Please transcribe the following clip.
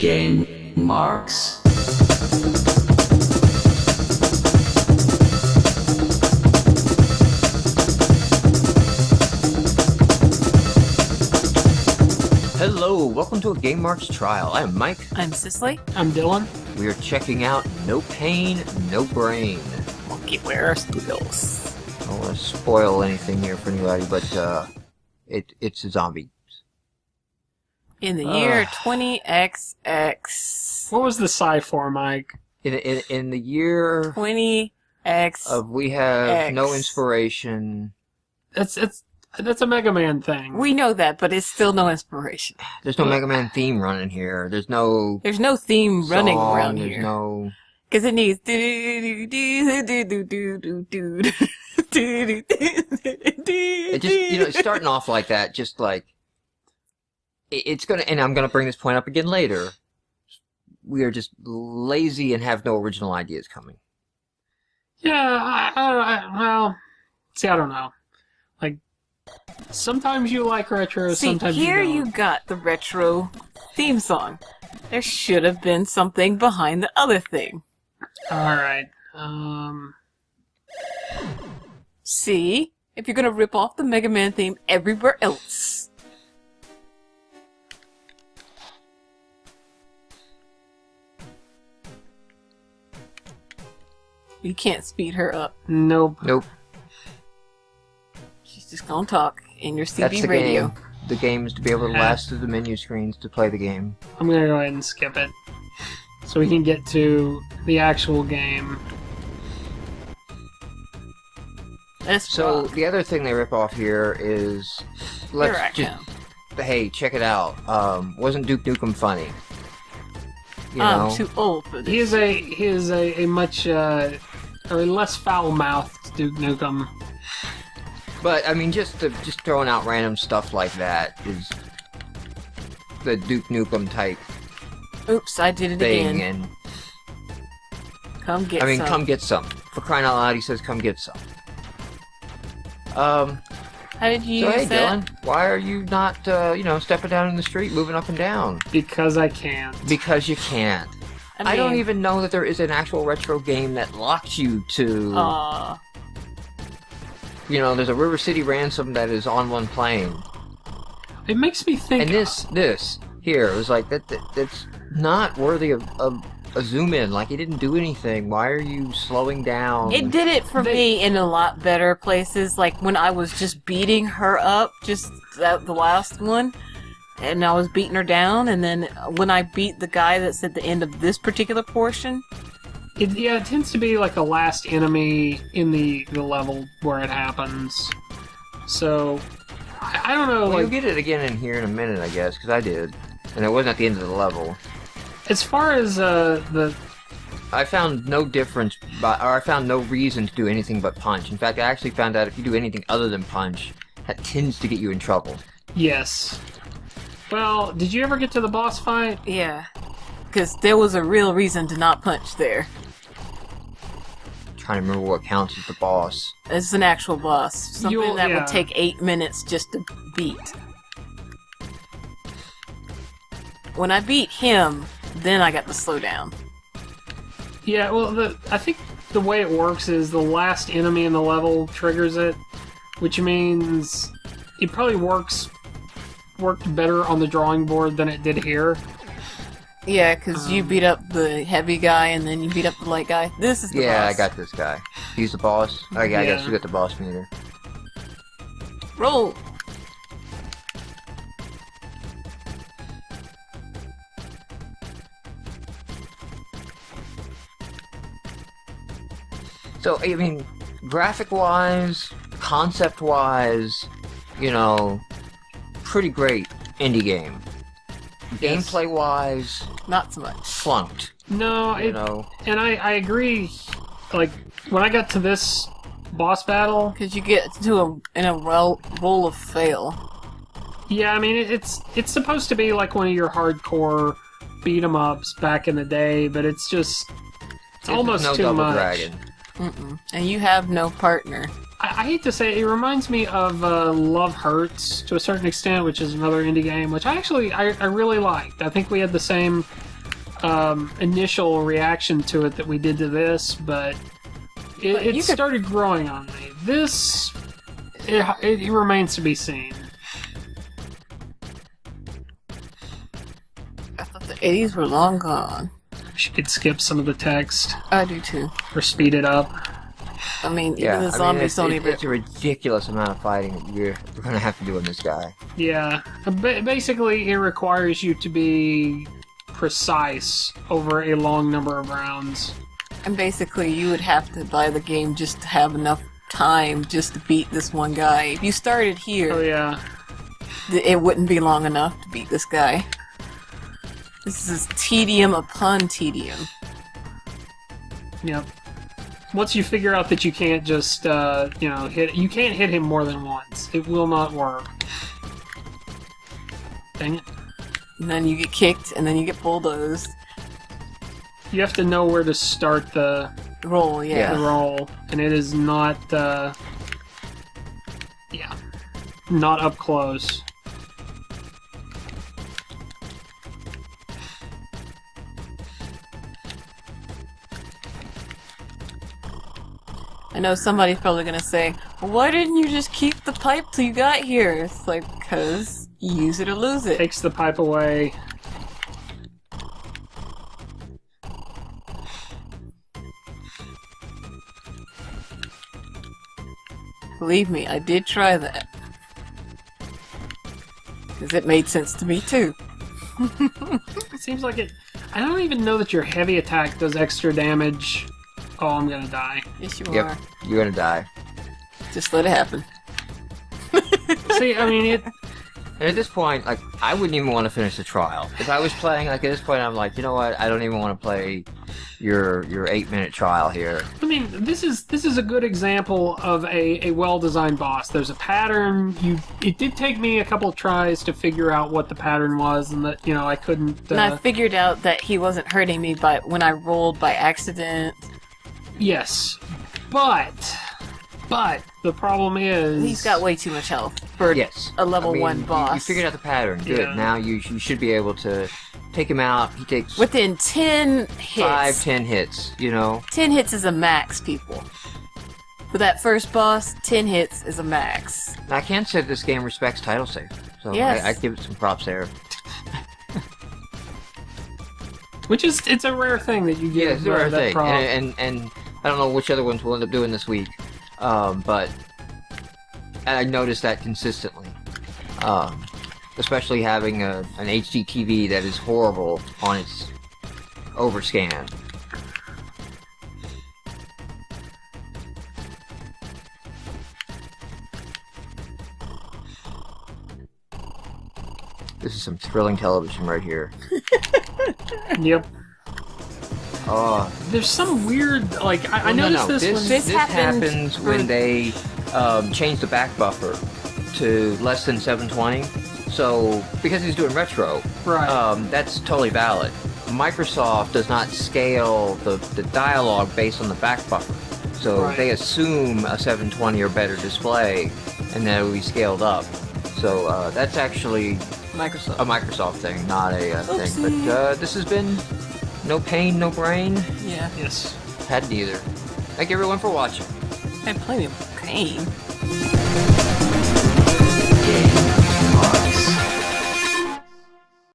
GameMarx. Hello, welcome to a GameMarx trial. I'm Mike. I'm Cicelie. I'm Dylan. We are checking out No Pain, No Brain. Monkeyware Studios. I don't want to spoil anything here for anybody, but it's a zombie. In the year 20XX. What was the sci for, Mike? In the year 20X. of we have X. no inspiration. That's a Mega Man thing. We know that, but it's still no inspiration. There's no Mega Man theme running here. There's no theme running song, around there's here. no. Because it needs. It just, it's starting off like that, just like. It's gonna, and I'm gonna bring this point up again later. We are just lazy and have no original ideas coming. Yeah, I don't know. Like, sometimes you like retro, See, sometimes here you don't. you got the retro theme song. There should have been something behind the other thing. Alright, See? If you're gonna rip off the Mega Man theme everywhere else. You can't speed her up. Nope. She's just gonna talk in your That's CB the radio. game. The game is to be able to last through the menu screens to play the game. I'm gonna go ahead and skip it. So we can get to the actual game. That's So rough. the other thing they rip off here is, Here let's I just, come. hey, check it out. Wasn't Duke Nukem funny? You I'm know? too old for this. He is a much less foul-mouthed Duke Nukem. But I mean, just throwing out random stuff like that is the Duke Nukem type Oops, I did it thing, again. and Come get I mean, some. come get some. For crying out loud, he says, "Come get some." How did you So hey, use that? Dylan, why are you not, stepping down in the street, moving up and down? Because I can't. Because you can't. I don't even know that there is an actual retro game that locks you to. There's a River City Ransom that is on one plane, It makes me think... and this here was like that's not worthy of a zoom in. Like, it didn't do anything. Why are you slowing down? It did it for me in a lot better places. Like when I was just beating her up, just the last one, and I was beating her down, and then when I beat the guy that's at the end of this particular portion. It tends to be like the last enemy in the level where it happens. So, I don't know, Well, you'll get it again in here in a minute, I guess, because I did. And it wasn't at the end of the level. as far as I found no difference, I found no reason to do anything but punch. In fact, I actually found out if you do anything other than punch, that tends to get you in trouble. Yes. Well, did you ever get to the boss fight? Yeah. Because there was a real reason to not punch there. Trying to remember what counts as the boss. It's an actual boss. Something that yeah. would take 8 minutes just to beat. When I beat him, then I got to slow down. Yeah, well, I think the way it works is the last enemy in the level triggers it, which means it probably worked better on the drawing board than it did here. Yeah, because you beat up the heavy guy and then you beat up the light guy. This is the boss. Yeah, I got this guy. He's the boss? Okay, I guess Yeah. you got the boss meter. Roll! So, I mean, graphic-wise, concept-wise, pretty great indie game. Yes. Gameplay-wise, Not so much. flunked. No, and I agree. Like, when I got to this boss battle, Because you get to a roll of fail. yeah, I mean, it's supposed to be like one of your hardcore beat-em-ups back in the day, but it's just... It's almost no too Double much. Dragon. And you have no partner. I hate to say it, it reminds me of Love Hurts to a certain extent, which is another indie game, which I really liked. I think we had the same initial reaction to it that we did to this, but it started growing on me. This, it remains to be seen. I thought the 80s were long gone. She could skip some of the text. I do too. Or speed it up. I mean, even the zombies don't even... It's a ridiculous amount of fighting that we're going to have to do on this guy. Yeah. Basically, it requires you to be precise over a long number of rounds. And basically, you would have to buy the game just to have enough time just to beat this one guy. If you started here... Oh, yeah. It wouldn't be long enough to beat this guy. This is tedium upon tedium. Yep. Once you figure out that you can't just, you can't hit him more than once. It will not work. Dang it. And then you get kicked, and then you get bulldozed. You have to know where to start the roll, yeah. The roll. And it is not, not up close. I know somebody's probably gonna say, well, why didn't you just keep the pipe till you got here? It's like, because you use it or lose it. Takes the pipe away. Believe me, I did try that. Because it made sense to me too. It seems like it... I don't even know that your heavy attack does extra damage. Oh, I'm gonna die. Yes, you Yep, are. you're gonna die. Just let it happen. See, I mean, And at this point, like, I wouldn't even want to finish the trial. If I was playing, like, at this point, I'm like, you know what? I don't even want to play your 8-minute trial here. I mean, this is a good example of a well-designed boss. There's a pattern. It did take me a couple of tries to figure out what the pattern was, and that, I couldn't... And I figured out that he wasn't hurting me when I rolled by accident. Yes, but the problem is... He's got way too much health for a level 1 boss. You figured out the pattern. Good. Yeah. Now you should be able to take him out. He takes... Within 10 hits. 10 hits, 10 hits is a max, people. For that first boss, 10 hits is a max. I can say this game respects title save. So Yes. I give it some props there. Which is, it's a rare thing that you get. Yeah, it's a rare that thing. prop. And I don't know which other ones we'll end up doing this week. But I noticed that consistently. Especially having an HD TV that is horrible on its overscan. This is some thrilling television right here. Yep. Oh, There's some weird, like, I noticed this one. This happens when they change the back buffer to less than 720. So, because he's doing retro, Right. that's totally valid. Microsoft does not scale the dialogue based on the back buffer. So Right. they assume a 720 or better display, and that it will be scaled up. So that's actually a Microsoft thing, not a thing. But this has been no pain, no brain. Yeah. Yes. Had neither. Thank everyone for watching. I had plenty of pain.